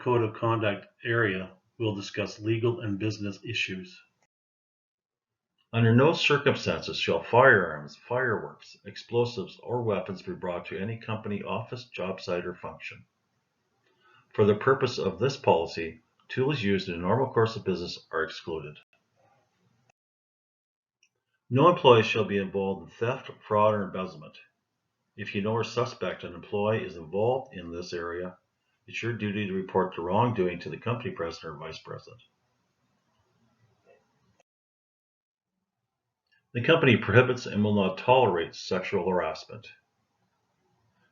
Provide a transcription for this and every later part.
Code of Conduct area will discuss legal and business issues. Under no circumstances shall firearms, fireworks, explosives, or weapons be brought to any company, office, job site, or function. For the purpose of this policy, tools used in the normal course of business are excluded. No employee shall be involved in theft, fraud, or embezzlement. If you know or suspect an employee is involved in this area, it's your duty to report the wrongdoing to the company president or vice president. The company prohibits and will not tolerate sexual harassment.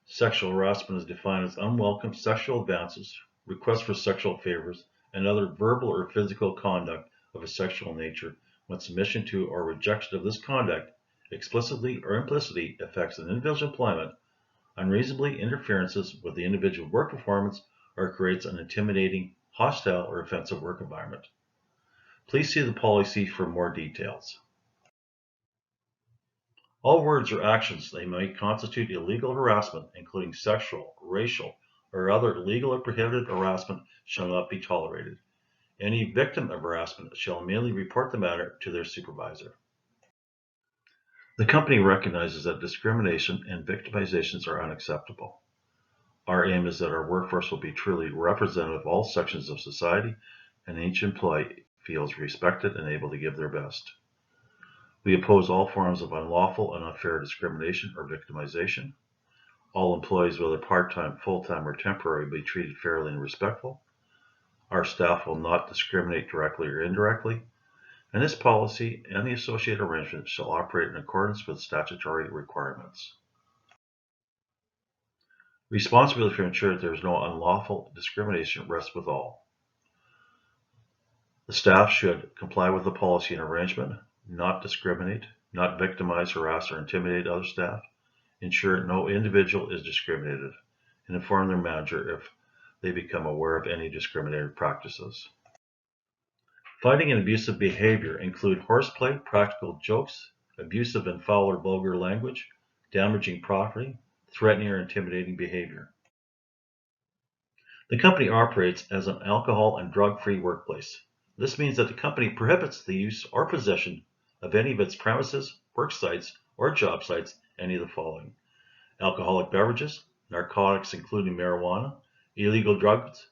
Sexual harassment is defined as unwelcome sexual advances, requests for sexual favors, and other verbal or physical conduct of a sexual nature when submission to or rejection of this conduct explicitly or implicitly affects an individual's employment, unreasonably interferences with the individual's work performance, or creates an intimidating, hostile, or offensive work environment. Please see the policy for more details. All words or actions that may constitute illegal harassment, including sexual, racial, or other illegal or prohibited harassment, shall not be tolerated. Any victim of harassment shall immediately report the matter to their supervisor. The company recognizes that discrimination and victimizations are unacceptable. Our aim is that our workforce will be truly representative of all sections of society, and each employee feels respected and able to give their best. We oppose all forms of unlawful and unfair discrimination or victimization. All employees, whether part-time, full-time, or temporary, will be treated fairly and respectful. Our staff will not discriminate directly or indirectly, and this policy and the associated arrangements shall operate in accordance with statutory requirements. Responsibility for ensuring that there is no unlawful discrimination rests with all. The staff should comply with the policy and arrangement, not discriminate, not victimize, harass, or intimidate other staff, ensure no individual is discriminated, and inform their manager if they become aware of any discriminatory practices. Fighting and abusive behavior include horseplay, practical jokes, abusive and foul or vulgar language, damaging property, threatening or intimidating behavior. The company operates as an alcohol and drug-free workplace. This means that the company prohibits the use or possession of any of its premises, work sites, or job sites any of the following: alcoholic beverages, narcotics including marijuana, illegal drugs,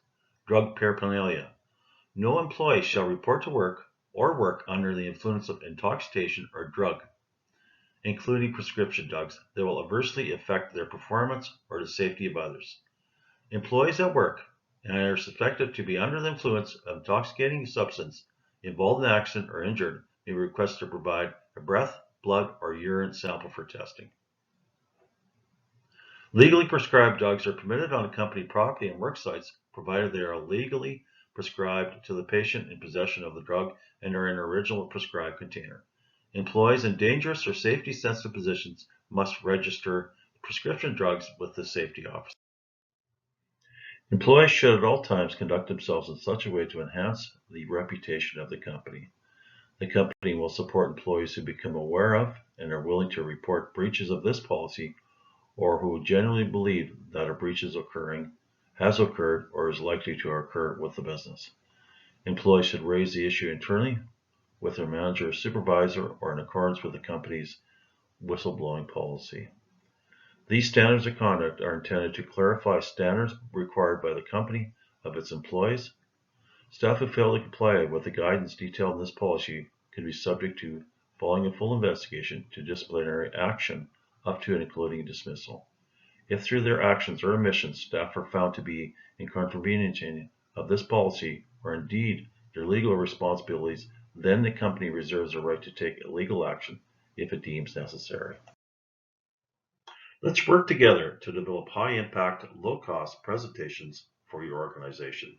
drug paraphernalia. No employee shall report to work or work under the influence of intoxication or drug, including prescription drugs, that will adversely affect their performance or the safety of others. Employees at work and are suspected to be under the influence of intoxicating substance involved in accident or injured may request to provide a breath, blood, or urine sample for testing. Legally prescribed drugs are permitted on company property and work sites, provided they are legally prescribed to the patient in possession of the drug and are in an original prescribed container. Employees in dangerous or safety-sensitive positions must register prescription drugs with the safety officer. Employees should at all times conduct themselves in such a way to enhance the reputation of the company. The company will support employees who become aware of and are willing to report breaches of this policy, or who genuinely believe that a breach is occurring, has occurred, or is likely to occur with the business. Employees should raise the issue internally with their manager or supervisor, or in accordance with the company's whistleblowing policy. These standards of conduct are intended to clarify standards required by the company of its employees. Staff who fail to comply with the guidance detailed in this policy could be subject to, following a full investigation, to disciplinary action up to and including dismissal. If through their actions or omissions staff are found to be in contravention of this policy, or indeed their legal responsibilities, then the company reserves the right to take legal action if it deems necessary. Let's work together to develop high-impact, low-cost presentations for your organization.